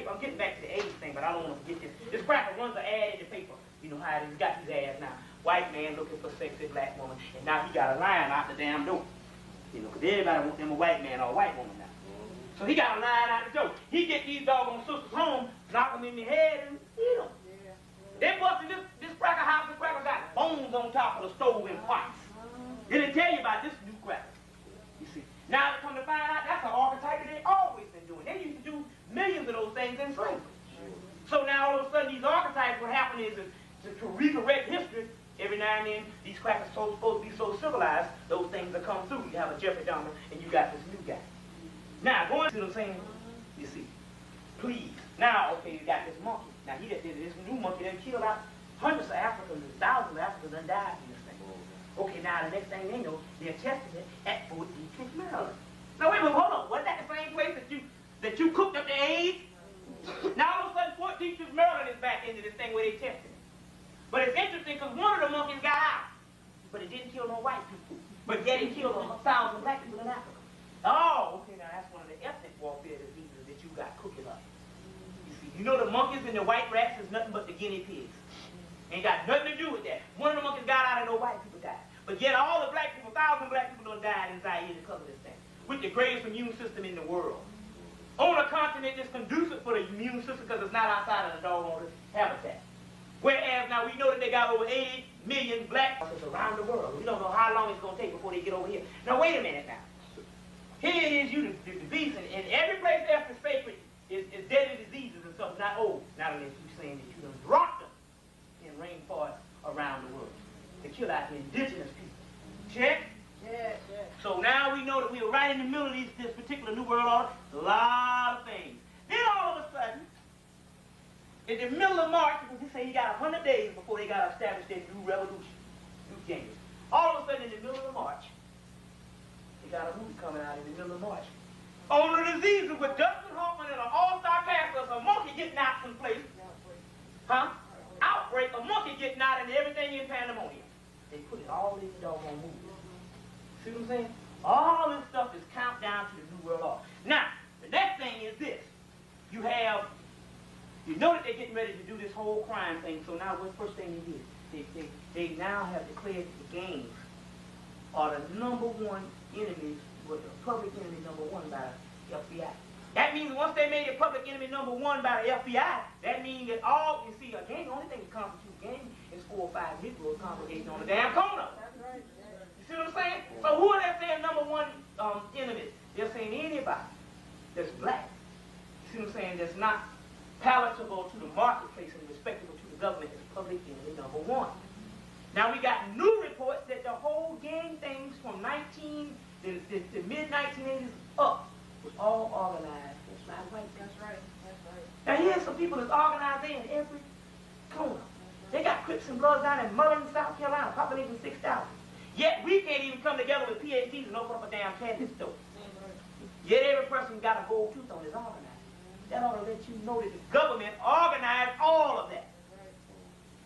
paper. I'm getting back to the AIDS thing, but I don't want to forget this. This cracker runs an ad in the paper. You know how it is. He got his ads now. White man looking for sexy black woman, and now he got a line out the damn door. You know, because everybody wants them a white man or a white woman now. So he got a line out the door. He get these doggone sisters home, knock them in the head, and eat them. They busted this cracker house. This cracker got bones on top of the stove in pots. Then they tell you about this new cracker. You see. Now they come to find out that's an archetype that they always been doing. They used to do millions of those things in slavery. So now all of a sudden these archetypes, what happened is to recorrect history, every now and then these crackers are supposed to be so civilized, those things will come through. You have a Jeffrey Dahmer and you got this new guy. Now going to what I'm saying, you see, please. Now, okay, you got this monkey. Now this new monkey that killed out hundreds of Africans and thousands of Africans that died in this thing. Okay, now the next thing they know, they're testing it at Fort Detrick, Maryland. Now wait a minute, hold on. Wasn't that the same place that you cooked up the AIDS? Now all of a sudden Fort Detrick, Maryland is back into this thing where they tested it. But it's interesting because one of the monkeys got out, but it didn't kill no white people. But yet it killed 1,000 black people in Africa. Oh, okay, now that's one of the ethnic warfare diseases that you got cooking up. You see, you know the monkeys and the white rats is nothing but the guinea pigs. Ain't got nothing to do with that. One of the monkeys got out and no white people died. But yet all the black people, 1,000 black people done died inside here because of this thing. With the greatest immune system in the world. On a continent that's conducive for the immune system because it's not outside of the doggone habitat. Whereas now we know that they got over 80 million black people around the world. We don't know how long it's going to take before they get over here. Now wait a minute now. Here it is, you the disease, and every place after sacred is deadly diseases and stuff, not old. Not unless you're saying that you done brought them in rainforests around the world to kill out the indigenous people. Check? Yeah. So now we know that we are right in the middle of this particular New World Order. A lot of things. Then all of a sudden, in the middle of March, because they say you got 100 days before they got to establish their new revolution, new changes. All of a sudden, in the middle of March, they got a movie coming out in the middle of March. On the diseases with Dustin Hoffman and an all-star cast of a monkey getting out from place. Huh? Outbreak, a monkey getting out and everything in pandemonium. They put it all in the doggone movie. See what I'm saying? All this stuff is countdown to the New World Order. Now, the next thing is this. You know that they're getting ready to do this whole crime thing, so now what's the first thing they did? They now have declared the gangs are the #1 enemies, with the public enemy #1 by the FBI. That means once they made it public enemy #1 by the FBI, that means that all, you see, a gang, the only thing that constitutes a gang is 4 or 5 Negroes congregating on the damn corner. That's right. You see what I'm saying? So who are they saying #1 enemies? They're saying anybody that's black. You see what I'm saying? That's not palatable to the marketplace and respectable to the government is public enemy #1. Now we got new reports that the whole gang things from the mid-1980s up was all organized. That's right, white. That's right. That's right. Now here's some people that's organized in every corner. They got Crips and Bloods down in Mullen, South Carolina, population 6,000. Yet we can't even come together with PhDs and open up a damn candy store. Yet every person got a gold tooth on is organized. That ought to let you know that the government organized all of that.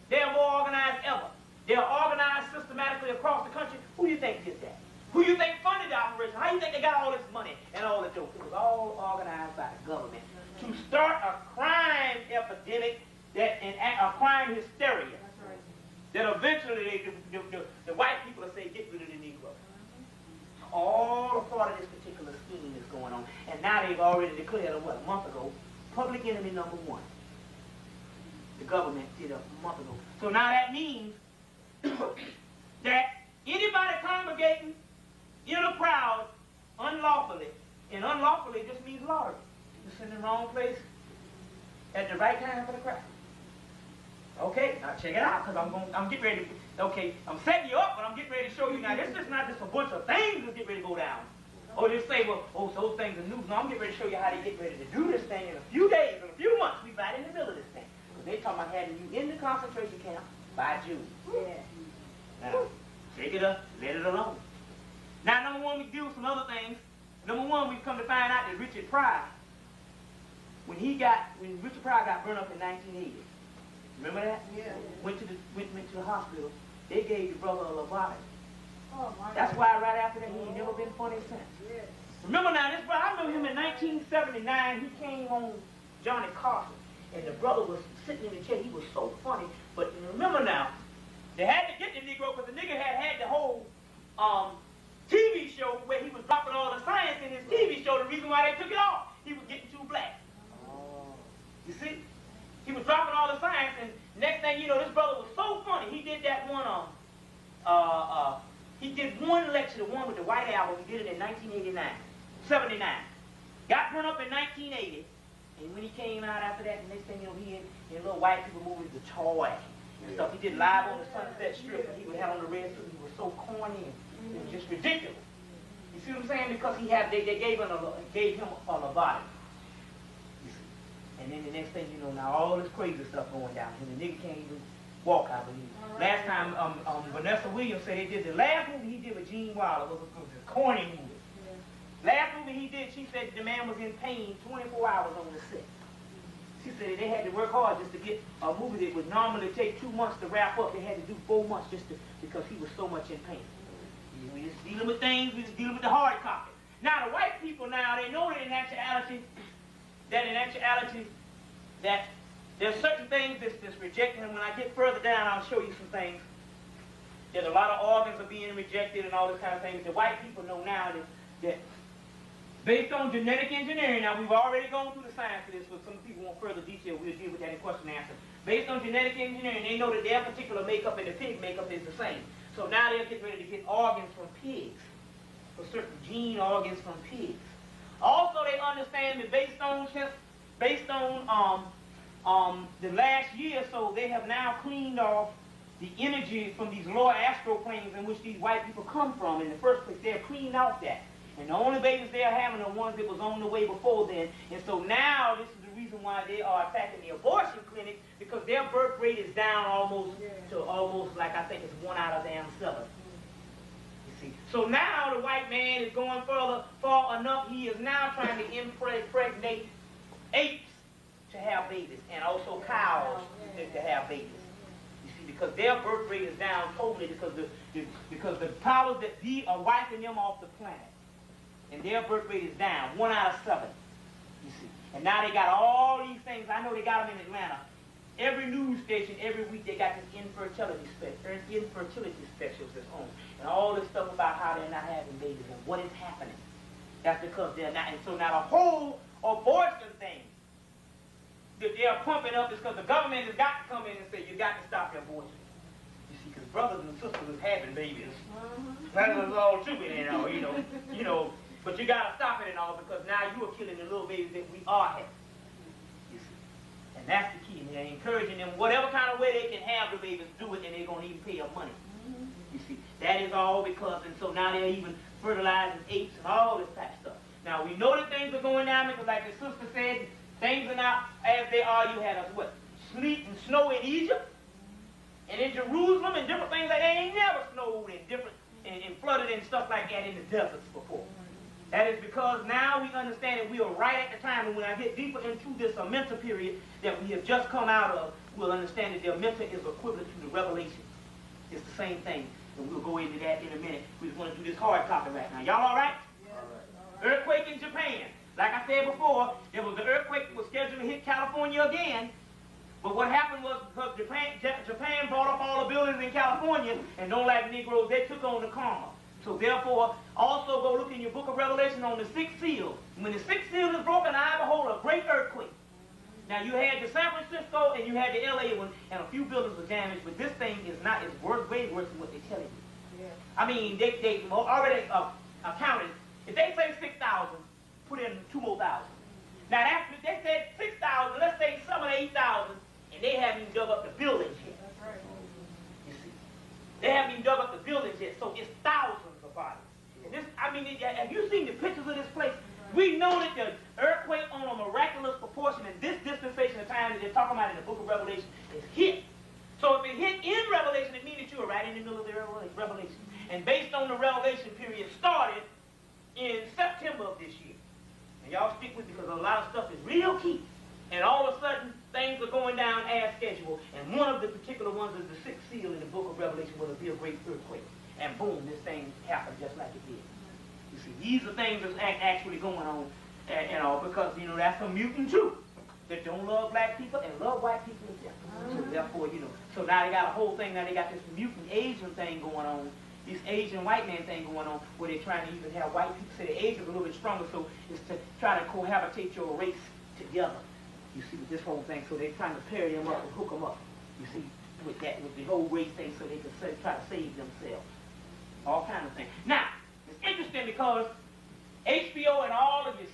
They're more organized ever. They're organized systematically across the country. Who do you think did that? Who do you think funded the operation? How do you think they got all this money and all the dope? It was all organized by the government to start a crime epidemic and a crime hysteria. That eventually the white people will say, get rid of the Negro. All a part of this particular scheme is going on. And now they've already declared, what, a month ago, public enemy #1. The government did a month ago. So now that means that anybody congregating in a crowd unlawfully, and unlawfully just means lottery. You're in the wrong place at the right time for the crowd. Okay, now check it out, because I'm getting ready to, okay, I'm setting you up, but I'm getting ready to show you now, this is not just a bunch of things that get ready to go down. Or just say, well, oh, so those things are new. No, I'm getting ready to show you how they get ready to do this thing in a few days, in a few months. We right in the middle of this thing. Because they're talking about having you in the concentration camp by June. Yeah. Now, shake it up, let it alone. Now, #1, we deal with some other things. #1, we've come to find out that Richard Pryor, when Richard Pryor got burned up in 1980, remember that? Yeah. Went to the hospital. They gave the brother a lobotomy. Oh, my That's God. Why right after that he ain't never been funny since. Yeah. Remember now, this brother, I remember him in 1979. He came on Johnny Carson. And the brother was sitting in the chair. He was so funny. But remember now, they had to get the Negro because the nigga had the whole TV show where he was dropping all the science in his TV show. The reason why they took it off, he was getting too black. You see? He was dropping all the science, and next thing you know, this brother was so funny. He did that one, he did one lecture, the one with the White Album. He did it in 79. Got run up in 1980, and when he came out after that, the next thing you know, he in little white people movies, The Toy and stuff. He did Live on the Sunset Strip, and he would have on the red suit. He was so corny and it was just ridiculous. You see what I'm saying? Because they gave him a lobotomy. And then the next thing you know, now all this crazy stuff going down, and the nigga can't even walk, I believe. Last time, Vanessa Williams said they did the last movie he did with Gene Wilder was a corny movie. Last movie he did, she said the man was in pain 24 hours on the set. She said they had to work hard just to get a movie that would normally take 2 months to wrap up. They had to do 4 months because he was so much in pain. We just dealing with things, we just dealing with the hard copy. Now the white people now, they know that in actuality, that there's certain things that's rejected, and when I get further down, I'll show you some things. That a lot of organs are being rejected and all this kind of things. The white people know now that based on genetic engineering, now we've already gone through the science of this, but some people want further detail. We'll deal with that in question and answer. Based on genetic engineering, they know that their particular makeup and the pig makeup is the same. So now they're getting ready to get organs from pigs, for certain gene organs from pigs. Also, they understand that based on the last year or so, they have now cleaned off the energy from these lower astral planes in which these white people come from. In the first place, they're cleaning out that. And the only babies they're having are ones that was on the way before then. And so now this is the reason why they are attacking the abortion clinic, because their birth rate is down to almost like I think it's 1 out of damn 7. You see. So now the white man is going far enough. He is now trying to impregnate apes to have babies, and also cows to have babies. You see, because their birth rate is down totally because the powers that be are wiping them off the planet. And their birth rate is down, 1 out of 7, you see. And now they got all these things. I know they got them in Atlanta. Every news station, every week, they got this infertility specialist that's on. And all this stuff about how they're not having babies and what is happening. That's because they're not. And so now the whole abortion thing that they're pumping up is because the government has got to come in and say, you got to stop your abortion. You see, because brothers and sisters is having babies. That was all true, you know. But you got to stop it and all, because now you are killing the little babies that we are having. You see. And that's the key. And they're encouraging them, whatever kind of way they can have the babies, do it, and they're going to even pay them money. You see. That is all because, and so now they're even fertilizing apes and all this type of stuff. Now, we know that things are going down because, like the sister said, things are not as they are. You had us, sleet and snow in Egypt, and in Jerusalem, and different things like that. Ain't never snowed and flooded and stuff like that in the deserts before. That is because now we understand that we are right at the time, and when I get deeper into this mental period that we have just come out of, we'll understand that the mental is equivalent to the revelation. It's the same thing, and we'll go into that in a minute. We just want to do this hard copy right now. Y'all all right? Yeah. All right. Earthquake in Japan. Like I said before, there was an earthquake that was scheduled to hit California again, but what happened was because Japan bought up all the buildings in California, and don't like Negroes, they took on the karma. So therefore, also go look in your book of Revelation on the 6th seal. When the 6th seal is broken, I behold a great earthquake. Now you had the San Francisco and you had the LA one, and a few buildings were damaged, but this thing is not, it's way worse than what they're telling you. Yeah. I mean, they already accounted. If they say 6,000, put in 2 more thousand. Now after they said 6,000, let's say some of the 8,000, and they haven't even dug up the buildings yet. That's right. You see, they haven't even dug up the buildings yet, so it's thousands of bodies. And this, I mean, have you seen the pictures of this place? We know that the earthquake on a miraculous proportion in this dispensation of time that they're talking about in the book of Revelation is hit. So if it hit in Revelation, it means that you are right in the middle of the Revelation. And based on the Revelation period started in September of this year. And y'all stick with me because a lot of stuff is real key. And all of a sudden, things are going down as scheduled. And one of the particular ones is the 6th seal in the book of Revelation where there'll be a great earthquake. And boom, this thing happened just like it did. You see, these are things that's actually going on, because, that's a mutant truth. that don't love black people and love white people as well. So therefore, you know, so now they got a whole thing, now they got this mutant Asian thing going on, this Asian white man thing going on, where they're trying to even have white people say the Asians are a little bit stronger, so it's to try to cohabitate your race together. You see, with this whole thing, so they're trying to pair them up and hook them up. You see, with that, with the whole race thing, so they can try to save themselves. All kinds of things. Now, it's interesting because HBO and all of your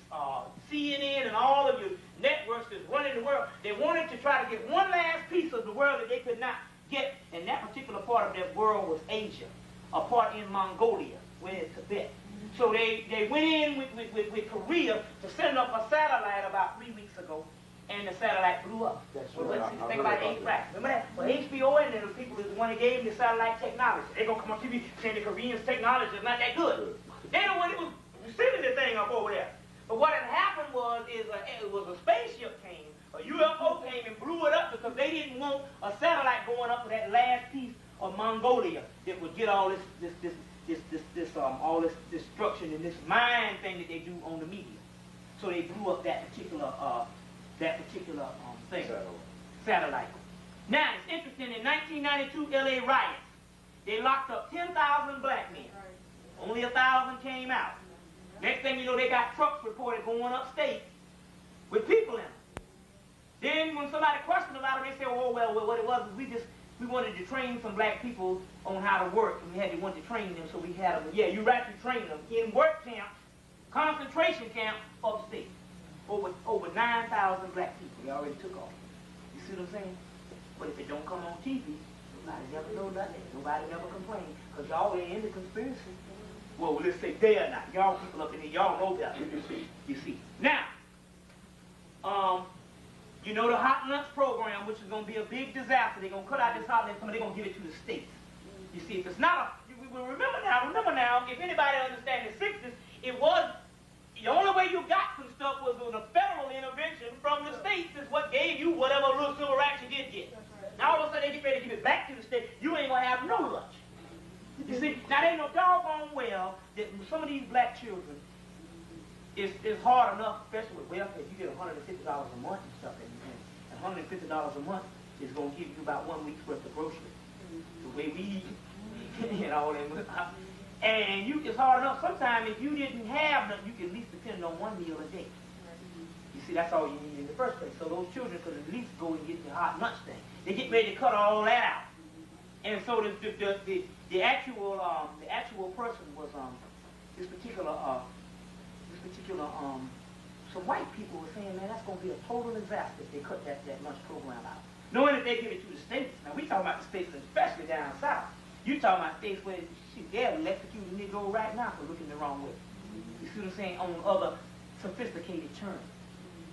CNN and all of your networks that's running the world, they wanted to try to get one last piece of the world that they could not get, and that particular part of that world was Asia, a part in Mongolia, where it's Tibet. So they went in with Korea to send up a satellite about 3 weeks ago, and the satellite blew up. That's right. Think about it, remember that? Well, HBO and the people is the one that gave them the satellite technology. They're going to come on TV saying the Koreans' technology is not that good. They know what it was sending the thing up over there. But what had happened was, it was a spaceship came, a UFO came and blew it up because they didn't want a satellite going up to that last piece of Mongolia that would get all all this destruction and this mind thing that they do on the media. So they blew up that particular thing, satellite. Now it's interesting. In 1992 LA riots, they locked up 10,000 black men. Only 1,000 came out. Next thing you know, they got trucks reported going upstate with people in them. Then when somebody questioned about it, they said, oh, well, what it was is we wanted to train some black people on how to work, and we wanted to train them, so we had them. Yeah, you right, you train them in work camps, concentration camps upstate. Over 9,000 black people. They already took off. You see what I'm saying? But if it don't come on TV, nobody never know nothing. Nobody never complain, because y'all ain't in the conspiracy. Well, let's say they are not. Y'all people up in here, y'all know that. You see. Now, you know the Hot Lunch program, which is going to be a big disaster. They're going to cut out this hot lunch, and they're going to give it to the states. You see, if it's not remember now, if anybody understands the 60s, it was, the only way you got some stuff was with a federal intervention from the states is what gave you whatever little civil rights you did get. Now all of a sudden they get ready to give it back to the state, you ain't going to have no lunch. You see, now they know doggone well that some of these black children, it's hard enough, especially with welfare. You get $150 a month and stuff, and $150 a month is going to give you about 1 week's worth of groceries. The way we eat and all that. And it's hard enough. Sometimes if you didn't have nothing, you can at least depend on one meal a day. You see, that's all you need in the first place. So those children could at least go and get the hot lunch thing. They get ready to cut all that out. And so the actual person was this particular some white people were saying, man, that's going to be a total disaster if they cut that lunch program out. Knowing that they give it to the states. Now we talking about the states, especially down south. You talking about states where they're electrocuting Negro right now for looking the wrong way. You see what I'm saying? On other sophisticated terms.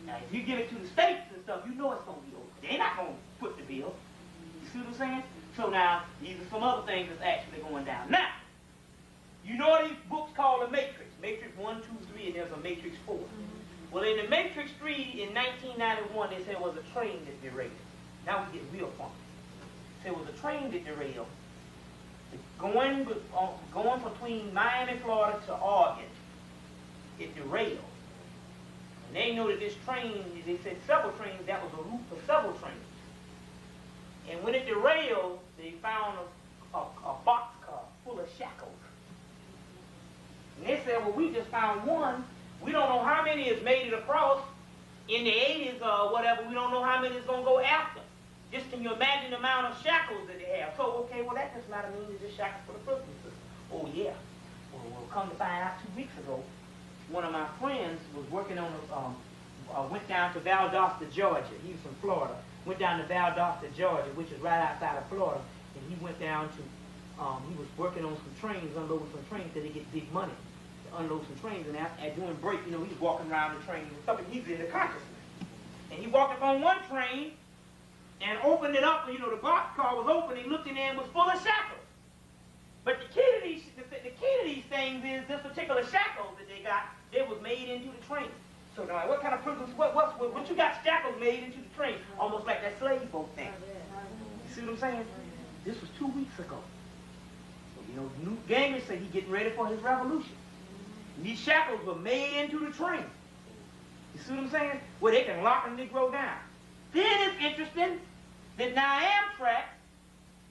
Now if you give it to the states and stuff, you know it's going to be over. They're not going to put the bill. You see what I'm saying? So now, these are some other things that's actually going down. Now, you know these books called The Matrix. Matrix 1, 2, 3, and there's a Matrix 4. Well, in the Matrix 3, in 1991, they said it was a train that derailed. Now we get real funky. They said it was a train that derailed. Going between Miami, Florida to Oregon, it derailed. And they know that this train, they said several trains, that was a route for several trains. And when it derailed, they found a boxcar full of shackles. And they said, well, we just found one. We don't know how many has made it across in the 80s or whatever. We don't know how many is going to go after. Just can you imagine the amount of shackles that they have? So, okay, well, that does not mean it's just shackles for the prison system. Oh, yeah. Well, come to find out 2 weeks ago, one of my friends was working on went down to Valdosta, Georgia. He was from Florida. Went down to Valdosta, Georgia, which is right outside of Florida. And he went down to, he was working on some trains, unloading some trains, because they get big money to unload some trains. And during break, you know, he was walking around the train and stuff, and he's in the consciousness. And he walked up on one train and opened it up, and, you know, the boxcar was open, he looked in there and was full of shackles. But the key to these things is this particular shackles that they got, they was made into the train. So now, what kind of prisons, what you got shackles made into the train? Almost like that slave boat thing. You see what I'm saying? This was 2 weeks ago. So, you know, Newt Gingrich said he's getting ready for his revolution. And these shackles were made into the train. You see what I'm saying? Where they can lock a Negro down. Then it's interesting that now Amtrak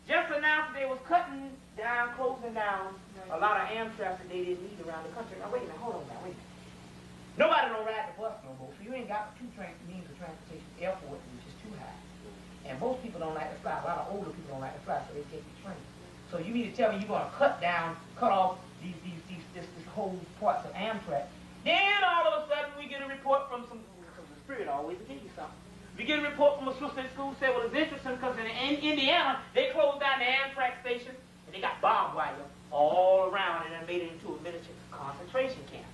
just announced that they was cutting down, closing down a lot of Amtrak that they didn't need around the country. Now wait a minute, hold on now, wait a minute. Nobody don't ride the bus no more, so you ain't got two means of transportation. Airport, which is too high. And most people don't like to fly. A lot of older people don't like to fly, so they take the train. So you mean to tell me you're going to cut off this whole parts of Amtrak. Then all of a sudden we get a report from the Spirit always will give you something. We get a report from a sister in school said, well, it's interesting because in Indiana, they closed down the Amtrak station and they got barbed wire all around and then made it into a miniature concentration camp.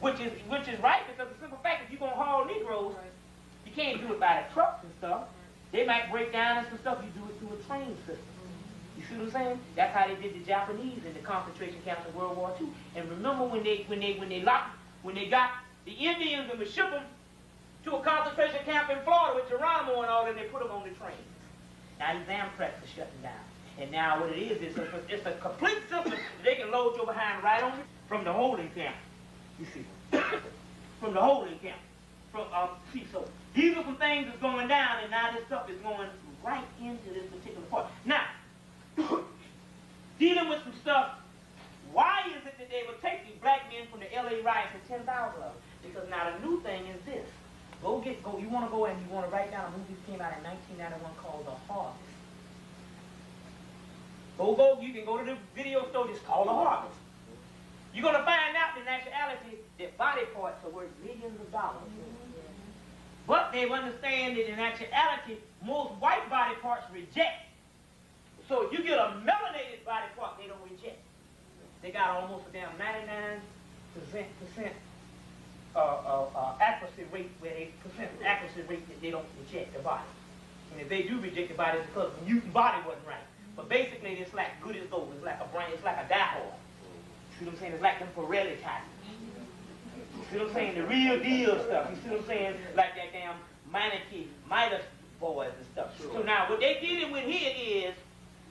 Which is right, because the simple fact, if you're going to haul Negroes, you can't do it by the trucks and stuff. They might break down and some stuff. You do it through a train system. You see what I'm saying? That's how they did the Japanese in the concentration camps in World War II. And remember when they got the Indians and would ship them to a concentration camp in Florida with Geronimo and all, and they put them on the trains. Now these Amtrak are shutting down. And now what it is it's a complete system that they can load you behind right on it from the holding camp. You see, from the holding camp. So these are some things that's going down, and now this stuff is going right into this particular part. Now, dealing with some stuff, why is it that they would take these black men from the LA riots and 10,000 of them? Because now the new thing is this. You want to go and you want to write down a movie that came out in 1991 called The Harvest. You can go to the video store, just call The Harvest. You're going to find out in actuality that body parts are worth millions of dollars. But they understand that in actuality, most white body parts reject. So if you get a melanated body part, they don't reject. They got almost a damn 99% accuracy rate that they don't reject the body. And if they do reject the body, it's because the mutant body wasn't right. But basically, it's like good as gold. It's like a brain. It's like a diehard. See what I'm saying? It's like them Pirelli type. You see what I'm saying? The real deal stuff. You see what I'm saying? Like that damn Midas boys and stuff. Sure. So now what they dealing with here is,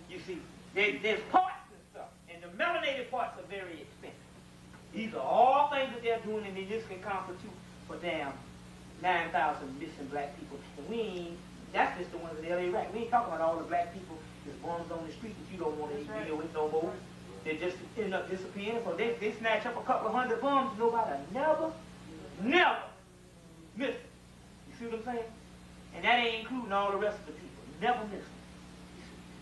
you see, there's parts and stuff, and the melanated parts are very expensive. These are all things that they're doing, and they just can constitute for damn 9,000 missing black people. And that's just the ones in the LA right. We ain't talking about all the black people that's bums on the street that you don't want to deal with no more. They just end up disappearing. So they snatch up a couple of hundred bums, nobody never miss them. You see what I'm saying? And that ain't including all the rest of the people. Never miss them.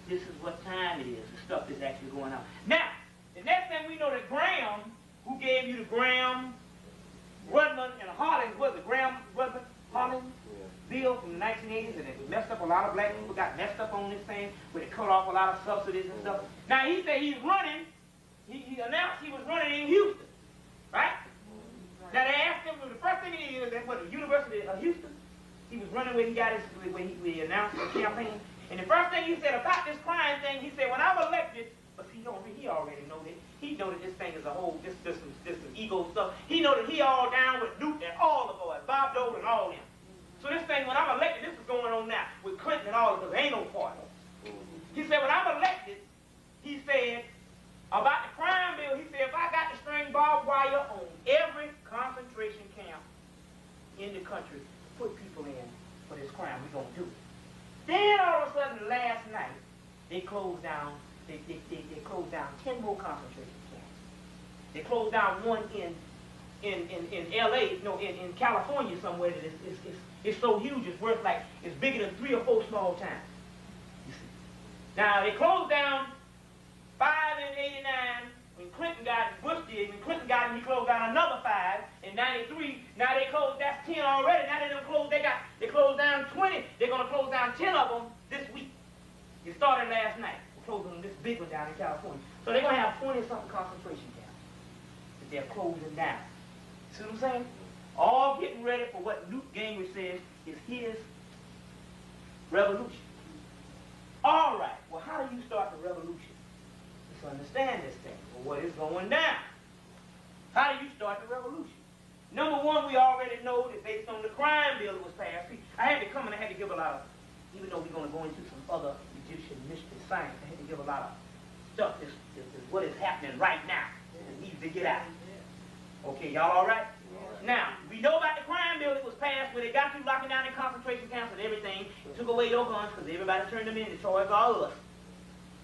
This is what time it is, the stuff that's actually going on. Now, the next thing we know that Graham, who gave you the Graham, Rudman, and Hollins, was it Graham, Rudman, Hollins bill from the 1980s, and it messed up a lot of black people, got messed up on this thing, where it cut off a lot of subsidies and stuff. Now, he said he's running, he announced he was running in Houston, right? Now, they asked him, the first thing he did was at the University of Houston. He was running where he got his, where he announced the campaign. And the first thing he said about this crime thing, he said, when I'm elected, but see, he already know that. He know that this thing is a whole, this some ego stuff. He know that he all down with Newt and all the boys, Bob Dole and all them. So this thing, when I'm elected, this is going on now with Clinton and all of us. There ain't no part. He said, when I'm elected, he said, about the crime bill, he said, if I got to string barbed wire on every concentration camp in the country, put people in for this crime, we're going to do it. Then all of a sudden, last night, they closed down, they closed down 10 more concentration camps. They closed down one in LA, no, in California somewhere that it's so huge, it's worth like, it's bigger than 3 or 4 small towns. You see. Now, they closed down 5 in '89, when Clinton got it, Bush did, when Clinton got him, he closed down another 5 in '93. Now they closed, that's 10 already. Now they done closed, they closed down 20. They're gonna close down 10 of them this week. It started last night. We're closing this big one down in California. So they're gonna have 20-something concentration camps that they're closing down. See what I'm saying? All getting ready for what Newt Gingrich says is his revolution. All right, well, how do you start the revolution? Let's understand this thing. Well, what is going down? How do you start the revolution? Number one, we already know that based on the crime bill that was passed. See, I had to come and I had to give a lot of, even though we're going to go into some other Egyptian mystery science, I had to give a lot of stuff. This what is happening right now. It needs to get out. Okay, y'all all right? Now, we know about the crime bill. bill that was passed where they got you locking down in concentration camps and everything, took away your guns because everybody turned them in to charge all us.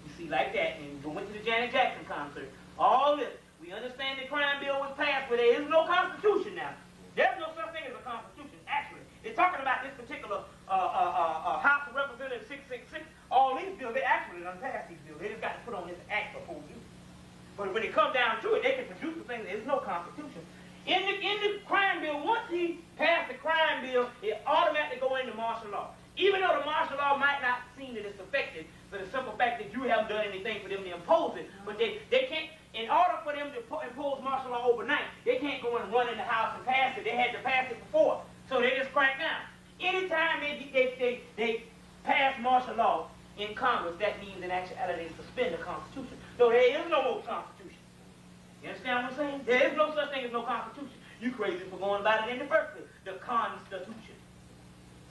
You see, like that, and we went to the Janet Jackson concert. All this. We understand the crime bill was passed where there is no constitution now. There's no such thing as a constitution, actually. They're talking about this particular House of Representatives 666. All these bills, they actually done passed these bills. They just got to put on this act before you. But when it comes down to it, they can produce the thing. There's no constitution. In the crime bill, once he passed the crime bill, it automatically go into martial law. Even though the martial law might not seem that it's effective, for the simple fact that you haven't done anything for them to impose it, but they can't, in order for them to impose martial law overnight, they can't go and run in the house and pass it. They had to pass it before, so they just crack down. Anytime they pass martial law in Congress, that means in actuality they suspend the Constitution. So there is no more Constitution. You understand what I'm saying? There is no such thing as no Constitution. You crazy for going about it in the first place. The Constitution.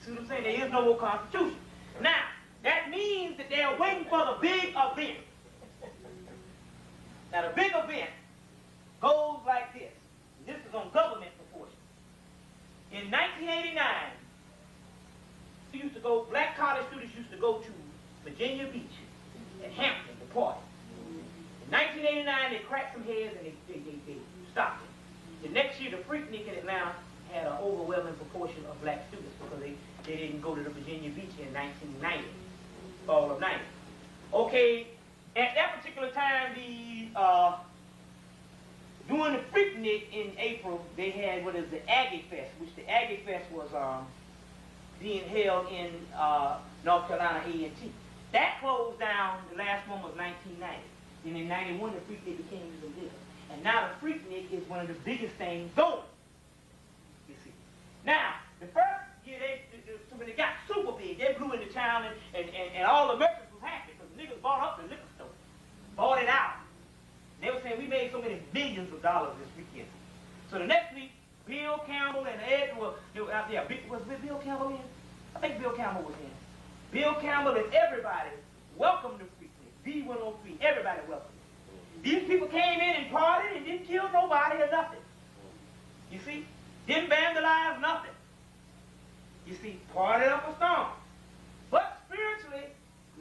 See what I'm saying? There is no more Constitution. Now, that means that they're waiting for the big event. Now, the big event goes like this. This is on government proportion. In 1989, black college students used to go to Virginia Beach at Hampton to party. In 1989, they cracked some heads and they stopped it. The next year, the Freaknik in Atlanta had an overwhelming proportion of black students because they didn't go to the Virginia Beach in 1990, fall of 90. Okay, at that particular time, during the Freaknik in April, they had what is the Aggie Fest, which the Aggie Fest was being held in North Carolina A&T. That closed down, the last one was 1990. And in 91, the Freaknik became even bigger. And now the Freaknik is one of the biggest things going. You see. Now, the first year, when they got super big, they blew into town and all the merchants was happy because niggas bought up the liquor store. Bought it out. They were saying we made so many millions of dollars this weekend. So the next week, Bill Campbell and Ed they were out there. Was Bill Campbell in? I think Bill Campbell was in. Bill Campbell and everybody welcomed the Freaknik. B103, everybody welcomed it. These people came in and partied and didn't kill nobody or nothing. You see? Didn't vandalize nothing. You see? Partied up a storm. But spiritually,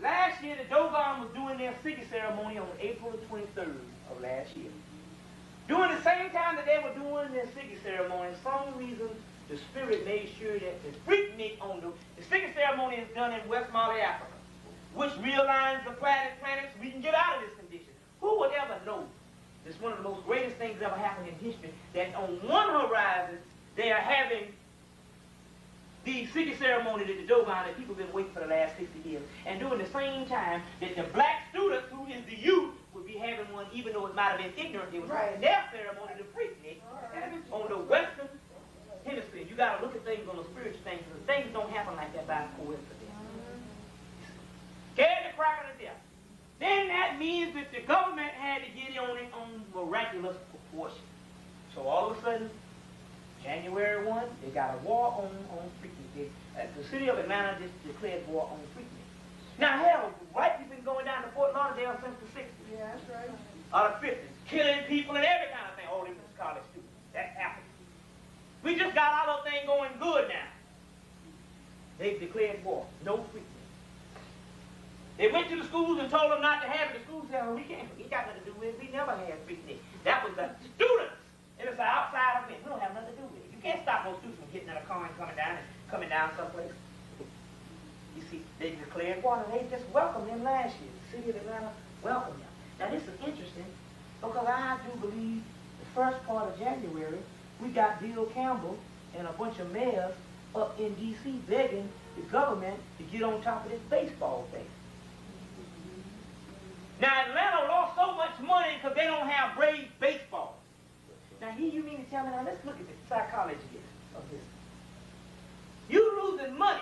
last year the Dogon was doing their SikApe ceremony on April the 23rd of last year. During the same time that they were doing their SikApe ceremony, for some reason, the spirit made sure that the Freaknik on the SikApe ceremony is done in West Mali, Africa, which realigns the planets so we can get out of this condition. Who would ever know? It's one of the most greatest things ever happened in history, that on one horizon, they are having the SikApe ceremony that the Dogon that people have been waiting for the last 60 years. And during the same time that the black students, who is the youth, would be having one, even though it might have been ignorant, they was having their ceremony, the Freaknik, on the Western Hemisphere. You got to look at things on the spiritual things, because things don't happen like that by coincidence. Scared the crack of the death. Then that means that the government had to get on it on miraculous proportion. So all of a sudden, January 1, they got a war on Freaknik. The city of Atlanta just declared war on Freaknik. Now, hell, white people been going down to Fort Lauderdale since the 60s. Yeah, that's right. Or the 50s, killing people and every kind of thing. Oh, they was college students. That happened. We just got our little thing going good now. They've declared war. No Freaknik. They went to the schools and told them not to have it. The schools said, oh, we can't. We got nothing to do with it. We never had Freaknik. That was the students. It was an outside event. We don't have nothing to do with it. You can't stop those students from getting in a car and coming down someplace. You see, they declared war, and they just welcomed them last year. The city of Atlanta welcomed them. Now, this is interesting because I do believe the first part of January, we got Bill Campbell and a bunch of mayors up in D.C. begging the government to get on top of this baseball thing. Now, Atlanta lost so much money because they don't have Braves baseball. Now, here you mean to tell me, now let's look at the psychology of this. You losing money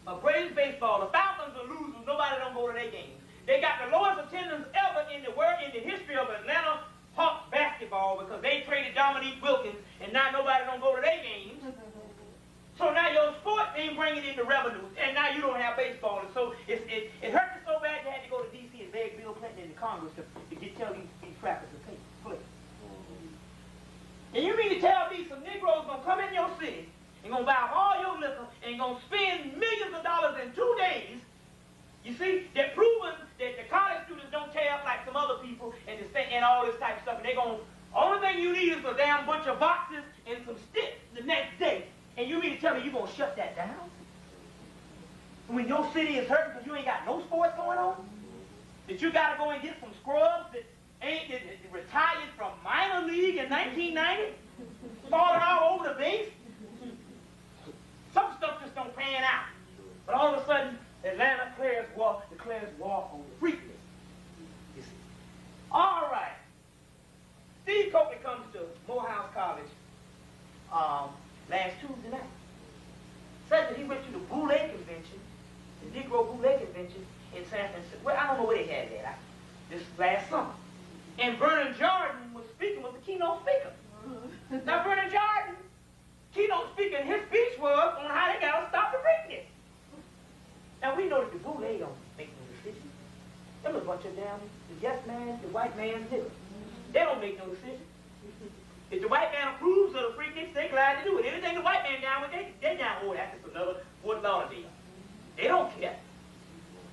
of Braves baseball. The Falcons are losers. Nobody don't go to their games. They got the lowest attendance ever in the world, in the history of Atlanta Hawks basketball, because they traded Dominique Wilkins, and now nobody don't go to their games. So now your sport ain't bringing in the revenues, and now you don't have baseball. And so it hurt you so bad you had to go to D.C. and beg Bill Clinton in the Congress to tell these crackers to play. And you mean to tell me some Negroes gonna come in your city and gonna buy all your liquor and gonna spend millions of dollars in 2 days? You see, they're proving that the college students don't tear up like some other people and all this type of stuff. And they're gonna, only thing you need is a damn bunch of boxes and some sticks the next day. And you mean to tell me you're gonna shut that down? When your city is hurting because you ain't got no sports going on? That you gotta go and get some scrubs that retired from minor league in 1990? Falling all over the base? Some stuff just don't pan out. But all of a sudden, Atlanta declares war on the freakness. You see. All right. Steve Copley comes to Morehouse College last Tuesday night. Said that he went to the Boule Convention, the Negro Boule Convention in San Francisco. Well, I don't know where they had that. This last summer. And Vernon Jordan was the keynote speaker. Now, Vernon Jordan, keynote speaker, and his speech was on how they got to stop the freakness. Now, we know that the Boule don't make no decision. Them a bunch of damn, the yes man, the white man's niggas. They don't make no decision. If the white man approves of the freakness, they're glad to do it. Anything the white man down with, they down with. That's just another Fort Lauderdale. They don't care.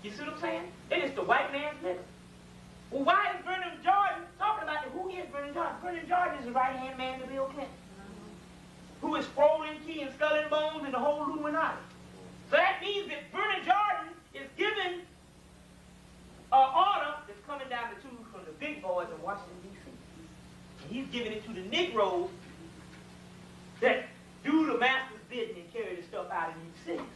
You see what I'm saying? They just the white man's nigga. Well, why is Vernon Jordan talking about it? Who is Vernon Jordan? Vernon Jordan is the right-hand man to Bill Clinton, who is Froling Key and Skull and Bones and the whole Illuminati. So that means that Vernon Jordan is giving an order that's coming down the tube from the big boys in Washington, D.C. And he's giving it to the Negroes that do the master's bidding and carry the stuff out of these cities.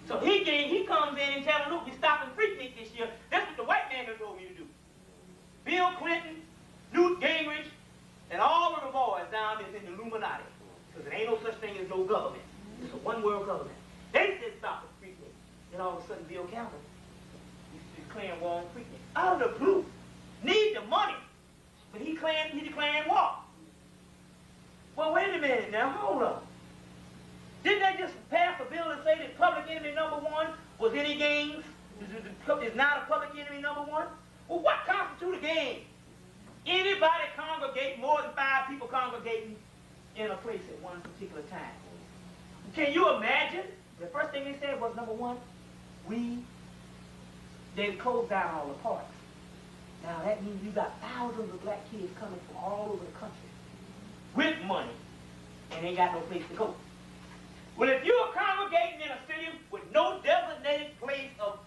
So he comes in and tells them, look, we're stopping Freaknik this year. That's what the white man told me to do. Bill Clinton, Newt Gingrich, and all of the boys down there in the Illuminati. Because there ain't no such thing as no government. It's a one-world government. They said stop the Freaknik. Then all of a sudden, Bill Campbell, he's declaring war on Freaknik. Out of the blue. Need the money. But he declaring war. Well, wait a minute now. Hold up. Didn't they just pass a bill to say that public enemy number 1 was any gangs? Is now the public enemy number 1? Well, what constitutes a gang? Anybody congregate, more than 5 people congregating in a place at one particular time. Can you imagine? The first thing they said was, number 1, they closed down all the parks. Now that means you got thousands of black kids coming from all over the country with money and ain't got no place to go. Well, if you are congregating in a city with no designated place of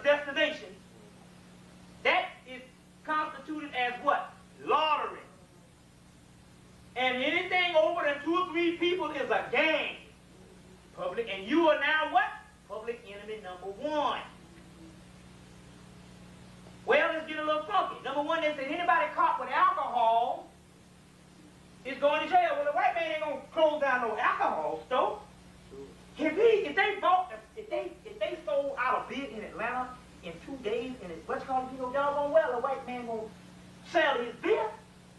destination, that is constituted as what? Lottery. And anything over than 2 or 3 people is a gang. Public, and you are now what? Public enemy number 1. Well, let's get a little funky. Number 1, they said anybody caught with alcohol is going to jail. Well, the white man ain't gonna close down no alcohol store. If they sold out a beer in Atlanta in 2 days, and it's what's called, you know, doggone well, the white man gonna sell his beer.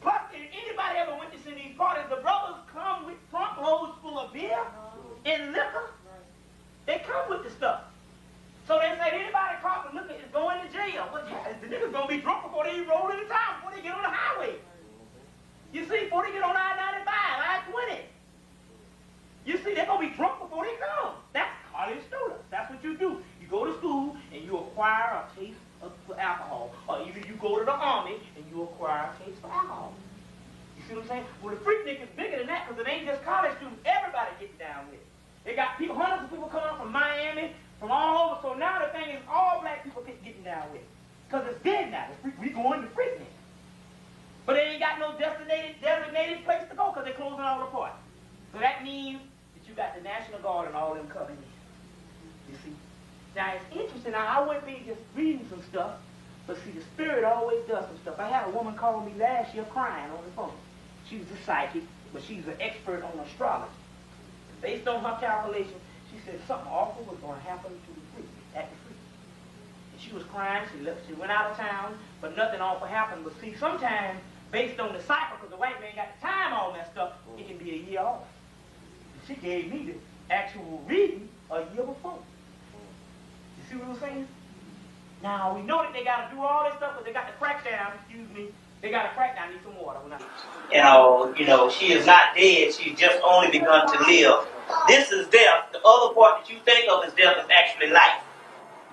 Plus, if anybody ever went to see these parties, the brothers come with trunk loads full of beer and liquor. They come with the stuff. So they say anybody caught with liquor is going to jail. But the niggas gonna be drunk before they even roll into town, before they get on the highway. You see, before they get on I-95, I-20. You see, they're going to be drunk before they come. That's college students. That's what you do. You go to school and you acquire a taste for alcohol. Or either you go to the army and you acquire a taste for alcohol. You see what I'm saying? Well, the Freaknik is bigger than that because it ain't just college students. Everybody gets down with it. They got people, hundreds of people coming up from Miami, from all over. So now the thing is all black people getting down with it. Because it's dead now. We going to Freaknik. But they ain't got no designated place to go because they're closing all the parts. So that means that you got the National Guard and all them coming in. You see? Now it's interesting. Now I wouldn't be just reading some stuff, but see, the Spirit always does some stuff. I had a woman call me last year crying on the phone. She was a psychic, but she's an expert on astrology. Based on her calculation, she said something awful was going to happen to the freak at the freak. And she was crying. She went out of town, but nothing awful happened. But see, sometimes, based on the cycle, because the white man got the time all messed up, it can be a year off. And she gave me the actual reading a year before. You see what I'm saying? Now, we know that they got to do all this stuff, but they got to crack down, excuse me, They got a crack down, need some water. She is not dead. She's just only begun to live. This is death. The other part that you think of as death is actually life.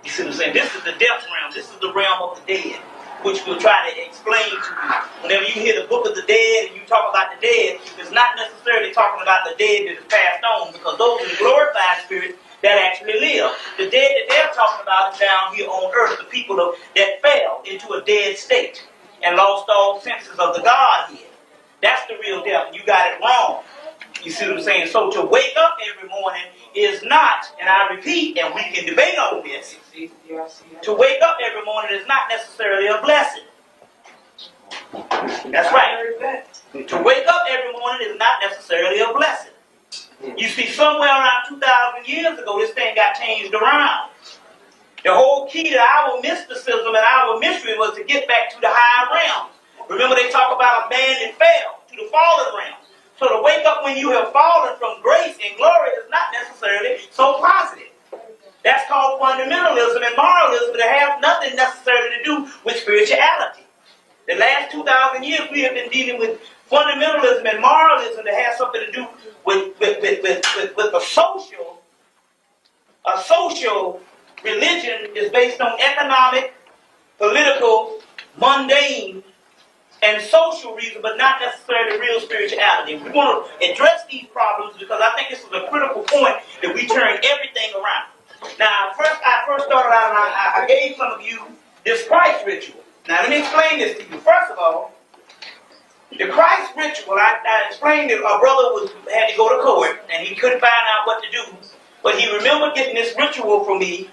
You see what I'm saying? This is the death realm. This is the realm of the dead, which we'll try to explain to you. Whenever you hear the book of the dead and you talk about the dead, it's not necessarily talking about the dead that is passed on, because those are the glorified spirits that actually live. The dead that they're talking about is down here on earth, the people that fell into a dead state and lost all senses of the Godhead. That's the real death. You got it wrong. You see what I'm saying? So to wake up every morning is not, and I repeat, and we can debate on this, to wake up every morning is not necessarily a blessing. That's right. To wake up every morning is not necessarily a blessing. You see, somewhere around 2,000 years ago, this thing got changed around. The whole key to our mysticism and our mystery was to get back to the higher realms. Remember, they talk about a man that fell to the fallen realms. So to wake up when you have fallen from grace and glory is not necessarily so positive. That's called fundamentalism and moralism that have nothing necessarily to do with spirituality. The last 2,000 years we have been dealing with fundamentalism and moralism that has something to do with a social. A social religion is based on economic, political, mundane, and social reason, but not necessarily real spirituality. We want to address these problems because I think this is a critical point that we turn everything around. Now, I first started out and I gave some of you this Christ ritual. Now, let me explain this to you. First of all, the Christ ritual, I explained that a brother had to go to court and he couldn't find out what to do, but he remembered getting this ritual from me